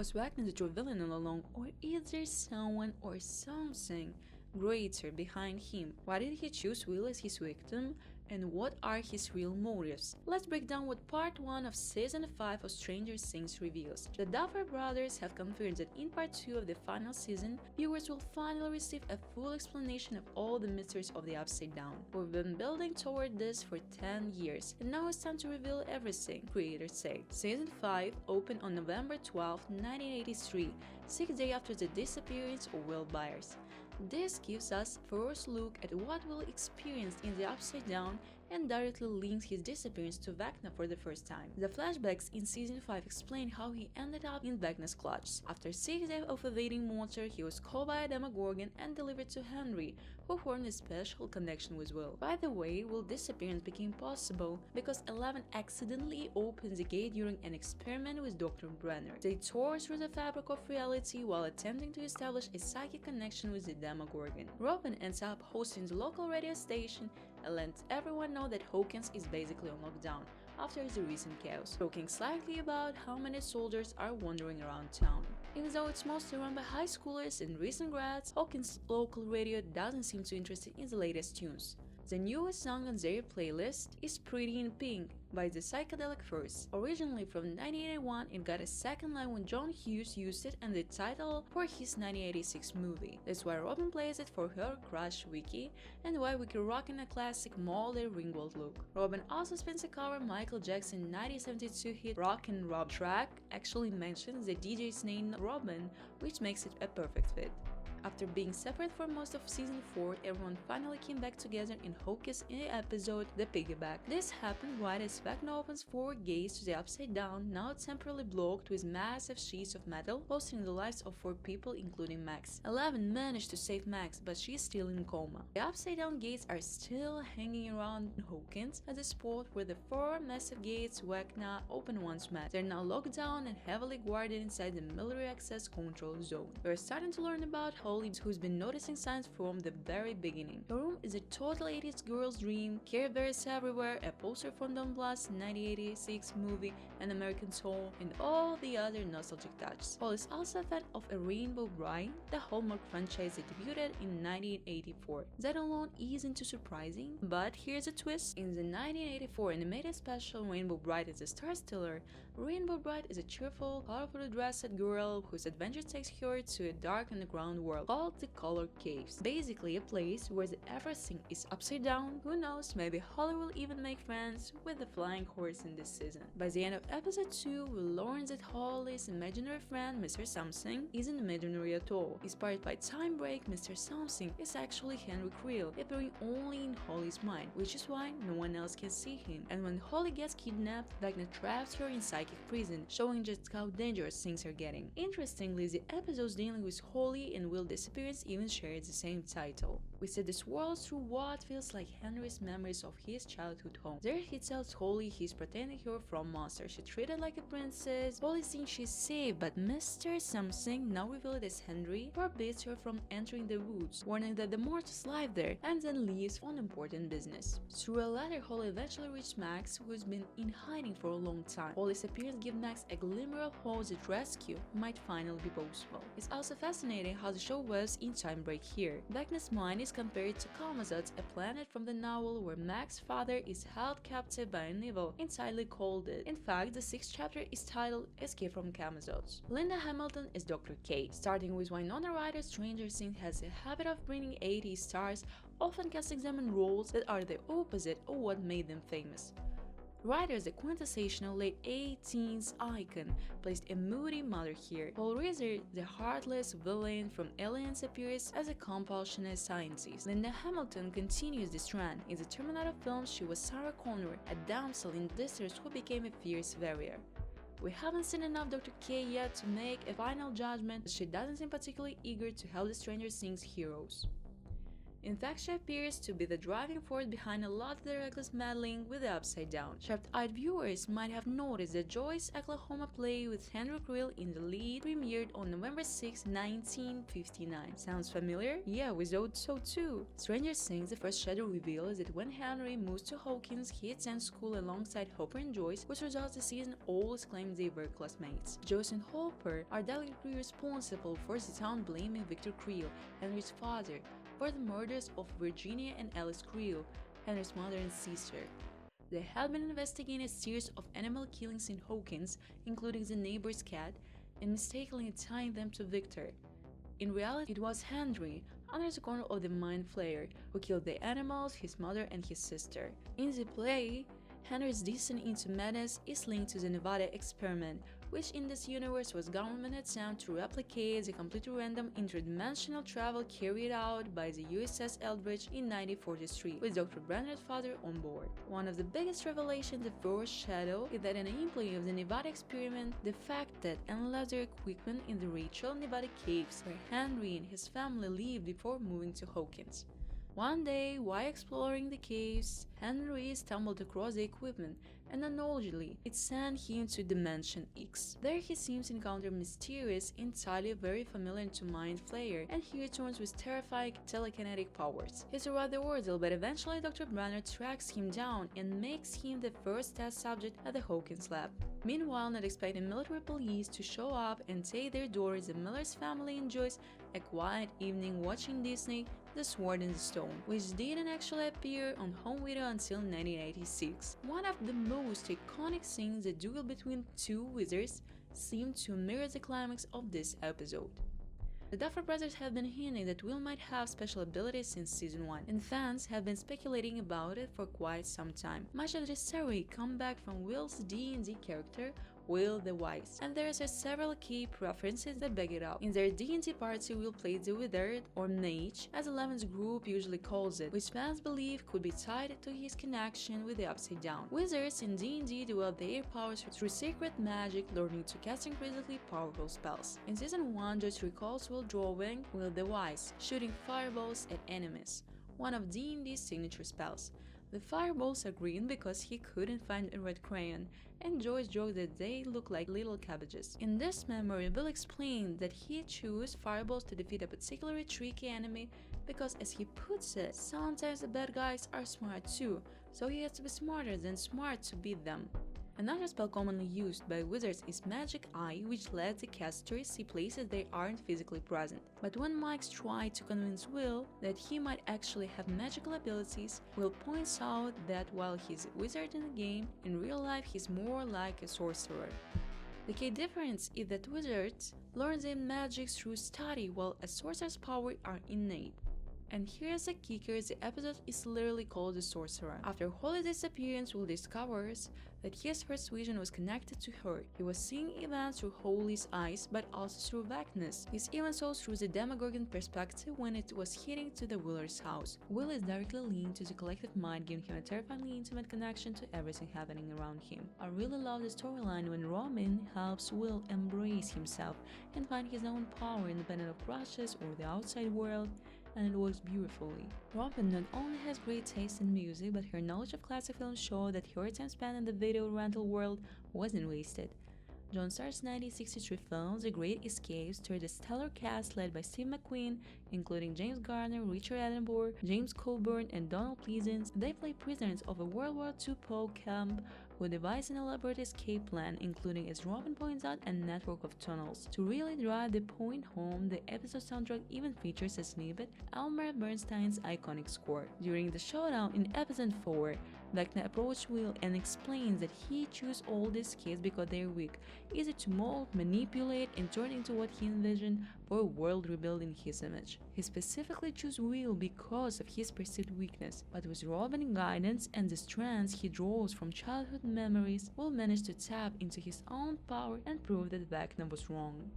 Was Wagner the true villain all along, or is there someone or something greater behind him? Why did he choose Will as his victim? And what are his real motives? Let's break down what part 1 of Season 5 of Stranger Things reveals. The Duffer Brothers have confirmed that in part 2 of the final season, viewers will finally receive a full explanation of all the mysteries of the Upside Down. We've been building toward this for 10 years, and now it's time to reveal everything, creators say. Season 5 opened on November 12, 1983, 6 days after the disappearance of Will Byers. This gives us a first look at what Will experienced in the Upside Down and directly links his disappearance to Vecna for the first time. The flashbacks in Season 5 explain how he ended up in Vecna's clutch. After 6 days of evading Mortar, he was caught by a Demogorgon and delivered to Henry, who formed a special connection with Will. By the way, Will's disappearance became possible because Eleven accidentally opened the gate during an experiment with Dr. Brenner. They tore through the fabric of reality while attempting to establish a psychic connection with the Demogorgon. Robin ends up hosting the local radio station and lets everyone know that Hawkins is basically on lockdown after the recent chaos, joking slightly about how many soldiers are wandering around town. Even though it's mostly run by high schoolers and recent grads, Hawkins' local radio doesn't seem too interested in the latest tunes. The newest song on their playlist is Pretty in Pink by the Psychedelic Furs. Originally from 1981, it got a second line when John Hughes used it in the title for his 1986 movie. That's why Robin plays it for her crush Vicky, and why Vicky rocking a classic Molly Ringwald look. Robin also spins a cover Michael Jackson's 1972 hit Rockin' Rob track, actually mentions the DJ's name Robin, which makes it a perfect fit. After being separate for most of season 4, everyone finally came back together in Hawkins in the episode The Piggyback. This happened right as Vecna opens 4 gates to the Upside Down, now temporarily blocked with massive sheets of metal, posting the lives of 4 people including Max. Eleven managed to save Max, but she's still in coma. The Upside Down gates are still hanging around Hawkins at the spot where the 4 massive gates Vecna opened once met. They're now locked down and heavily guarded inside the military access control zone. We're starting to learn about Holly, who's been noticing signs from the very beginning. Her room is a total 80s girl's dream, Care Bears everywhere, a poster from Don Bluth's 1986 movie An American Soul, and all the other nostalgic touches. Holly is also a fan of A Rainbow Bride, the Hallmark franchise that debuted in 1984. That alone isn't too surprising, but here's a twist. In the 1984 animated special Rainbow Bride is a Star Stealer, Rainbow Bride is a cheerful, colorfully dressed girl whose adventure takes her to a dark underground world called the Color Caves. Basically a place where everything is upside down. Who knows, maybe Holly will even make friends with the flying horse in this season. By the end of episode 2, we learn that Holly's imaginary friend, Mr. Something, isn't imaginary at all. Inspired by Time Break, Mr. Something is actually Henry Creel, appearing only in Holly's mind, which is why no one else can see him. And when Holly gets kidnapped, Wagner traps her in psychic prison, showing just how dangerous things are getting. Interestingly, the episodes dealing with Holly and Will's disappearance even share the same title. We see this world through what feels like Henry's memories of his childhood home. There he tells Holly he's protecting her from monsters she treated like a princess. Holly thinks she's safe, but Mr. Something, now revealed as Henry, forbids her from entering the woods, warning that the mortals live there, and then leaves on important business. Through a letter, Holly eventually reaches Max, who's been in hiding for a long time. Holly's appearance gives Max a glimmer of hope that rescue might finally be possible. It's also fascinating how the show was in Time Break here. Vecna's mind is compared to Kamazot, a planet from the novel where Max's father is held captive by an evil entirely called it. In fact, the 6th chapter is titled Escape from Kamazot. Linda Hamilton is Dr. K. Starting with Winona Ryder, Stranger Things has a habit of bringing 80s stars, often casting them in roles that are the opposite of what made them famous. Ryder is a quintessential late 18s icon, placed a moody mother here. Paul Reiser, the heartless villain from Aliens, appears as a compulsionist scientist. Linda Hamilton continues this trend. In the Terminator films, she was Sarah Connor, a damsel in distress who became a fierce warrior. We haven't seen enough Dr. K yet to make a final judgment, but she doesn't seem particularly eager to help the Stranger Things heroes. In fact, she appears to be the driving force behind a lot of the reckless meddling with the Upside Down. Sharp-eyed viewers might have noticed that Joy's Oklahoma play with Henry Creel in the lead premiered on November 6, 1959. Sounds familiar? Yeah, we thought so too. Stranger Things, the first shadow reveal is that when Henry moves to Hawkins, he attends school alongside Hopper and Joyce, which results the season always claims they were classmates. Joyce and Hopper are directly responsible for the town blaming Victor Creel, Henry's father, for the murders of Virginia and Alice Creel, Henry's mother and sister. They had been investigating a series of animal killings in Hawkins, including the neighbor's cat, and mistakenly tying them to Victor. In reality, it was Henry, under the corner of the Mind Flayer, who killed the animals, his mother, and his sister. In the play, Henry's descent into madness is linked to the Nevada experiment, which in this universe was government attempt to replicate the completely random interdimensional travel carried out by the USS Eldridge in 1943, with Dr. Brenner's father on board. One of the biggest revelations of First Shadow is that an employee of the Nevada experiment defected and left their equipment in the Rachel, Nevada caves, where Henry and his family lived before moving to Hawkins. One day, while exploring the caves, Henry stumbled across the equipment, and unknowingly, it sent him to Dimension X. There he seems to encounter mysterious, entirely very familiar to Mind Flayer, and he returns with terrifying telekinetic powers. He survived the ordeal, but eventually Dr. Brenner tracks him down and makes him the first test subject at the Hawkins lab. Meanwhile, not expecting military police to show up and take their daughters, the Miller's family enjoys a quiet evening watching Disney The Sword in the Stone, which didn't actually appear on home video until 1986. One of the most iconic scenes, the duel between two wizards, seemed to mirror the climax of this episode. The Duffer Brothers have been hinting that Will might have special abilities since season 1, and fans have been speculating about it for quite some time. Much of this story comes back from Will's D&D character, Will the Wise, and there are several key references that back it up. In their D&D party, Will plays the Withered, or Mage, as Eleven's group usually calls it, which fans believe could be tied to his connection with the Upside Down. Wizards in D&D develop their powers through secret magic, learning to cast increasingly powerful spells. In season 1, Joyce recalls Will drawing Will the Wise, shooting fireballs at enemies, one of D&D's signature spells. The fireballs are green because he couldn't find a red crayon, and Joyce joked that they look like little cabbages. In this memory, Bill explained that he chose fireballs to defeat a particularly tricky enemy because, as he puts it, sometimes the bad guys are smart too, so he has to be smarter than smart to beat them. Another spell commonly used by wizards is Magic Eye, which lets the casters see places they aren't physically present. But when Mike tries to convince Will that he might actually have magical abilities, Will points out that while he's a wizard in the game, in real life he's more like a sorcerer. The key difference is that wizards learn their magic through study, while a sorcerer's powers are innate. And here's the kicker, the episode is literally called The Sorcerer. After Holly's disappearance, Will discovers that his first vision was connected to her. He was seeing events through Holly's eyes, but also through Vecna's. He even saw through the Demogorgon perspective when it was heading to the Willer's house. Will is directly linked to the collective mind, giving him a terrifyingly intimate connection to everything happening around him. I really love the storyline when Robin helps Will embrace himself and find his own power independent of crushes or the outside world, and it works beautifully. Robin not only has great taste in music, but her knowledge of classic films show that her time spent in the video rental world wasn't wasted. John Star's 1963 film The Great Escape starred a stellar cast led by Steve McQueen, including James Garner, Richard Attenborough, James Coburn, and Donald Pleasence. They play prisoners of a World War II POW camp who devise an elaborate escape plan, including, as Robin points out, a network of tunnels. To really drive the point home, the episode soundtrack even features a snippet of Elmer Bernstein's iconic score. During the showdown in episode 4, Vecna approaches Will and explains that he chose all these kids because they're weak, easy to mold, manipulate, and turn into what he envisioned for a world rebuilt in his image. He specifically chose Will because of his perceived weakness, but with Robin's guidance and the strands he draws from childhood memories, Will manage to tap into his own power and prove that Vecna was wrong.